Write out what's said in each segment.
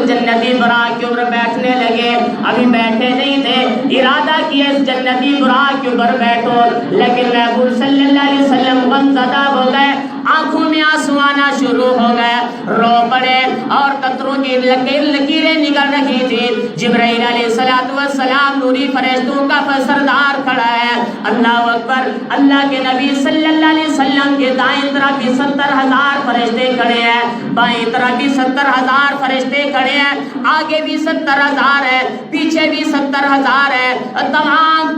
جنتی براق کے اوپر بیٹھنے لگے. ابھی بیٹھے نہیں تھے, ارادہ کیا اس جنتی براق کے اوپر بیٹھو, لیکن محبوب صلی اللہ علیہ وسلم غمزدہ ہو گئے, آنکھوں میں آنسو آنا شروع ہو گئے, رو پڑے اور قطروں کی لکیریں نکل رہی تھی. جبرائیل علیہ السلام نوری فرشتوں کا سردار کھڑا ہے. اللہ اکبر. اللہ کے نبی صلی اللہ علیہ وسلم کے دائیں طرف بھی 70,000 فرشتے کھڑے ہیں, بائیں طرف بھی 70,000 فرشتے کھڑے ہیں, آگے بھی 70,000 ہے, پیچھے بھی 70,000 ہے.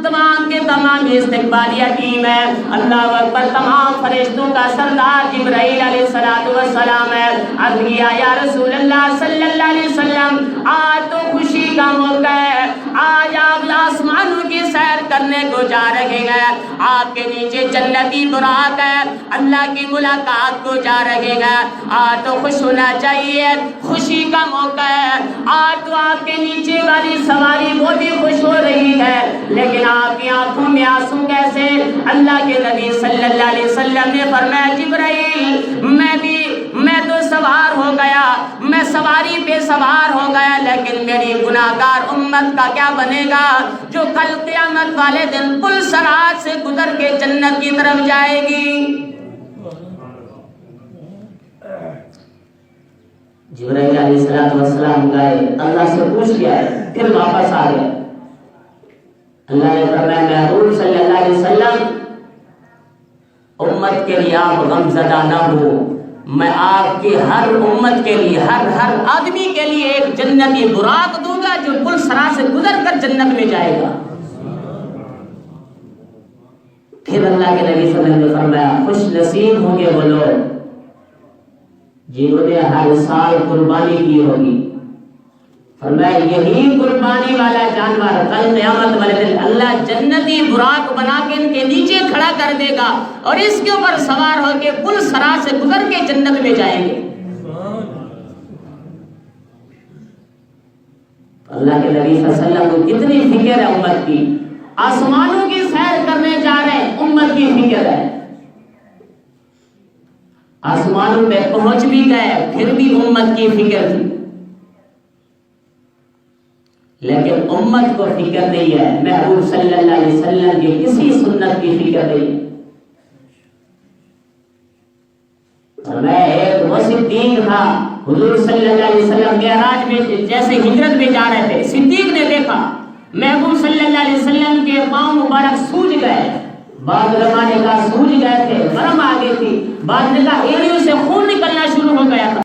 تمام کے تمام استقبالیہ ٹیم ہے. اللہ اکبر. تمام فرشتوں کا سردار جبرائیل علیہ السلام ہے. عرض کیا یا رسول اللہ صلی اللہ علیہ وسلم, آج تو خوشی کا موقع ہے, آج آپ آسمانوں کی سیر کرنے کو جا رہے ہیں, آپ کے نیچے جنتی براق ہے, اللہ کی ملاقات کو جا رہے ہیں. آج تو خوش ہونا چاہیے, خوشی کا موقع ہے. آج تو آپ کے نیچے والی سواری وہ بھی خوش ہو رہی ہے, لیکن آپ کی آنکھوں میں آنسو کیسے؟ اللہ کے نبی صلی اللہ علیہ وسلم نے فرمایا جبرائیل میں تو سوار ہو گیا, میں سواری پہ سوار ہو گیا, لیکن میری گناہگار امت کا کیا بنے گا جو کل قیامت والے دن پل صراط سے گزر کے جنت کی طرف جائے گی. جبرائیل علیہ السلام گئے, اللہ سے پوچھ لیا, پھر واپس آ گئے. اللہ نے فرمایا محبوب صلی اللہ علیہ وسلم, امت کے لیے آپ غمزدہ نہ ہو, میں آپ کی ہر امت کے لیے, ہر آدمی کے لیے ایک جنتی براق دوں گا جو پل صراط سے گزر کر جنت میں جائے گا. پھر اللہ کے نبی صلی اللہ علیہ وسلم نے فرمایا خوش نصیب ہوں گے وہ لوگ جنہوں نے ہر سال قربانی کی ہوگی. فرمایا یہی قربانی والا جانور کل قیامت والے دن اللہ جنتی براق بنا کے ان کے نیچے کھڑا کر دے گا اور اس کے اوپر سوار ہو کے پل صراط سے گزر کے جنت میں جائیں گے. اللہ کے نبی صلی اللہ علیہ وسلم کو کتنی فکر ہے امت کی, آسمانوں کی سیر کرنے جا رہے ہیں, امت کی فکر ہے. آسمانوں میں پہنچ بھی گئے, پھر بھی امت کی فکر تھی, لیکن امت کو فکر نہیں ہے. محبوب صلی اللہ علیہ وسلم کی کسی سنت کی فکر نہیں. میں ایک وہ صدیق تھا, حضور صلی اللہ علیہ وسلم معراج میں جیسے ہجرت میں جا رہے تھے, صدیق نے دیکھا محبوب صلی اللہ علیہ وسلم کے پاؤں مبارک سوج گئے. بعض علماء نے کہا سوج گئے تھے, برم آ گئی تھی, بعض نے کہا ایڑیوں سے خون نکلنا شروع ہو گیا تھا.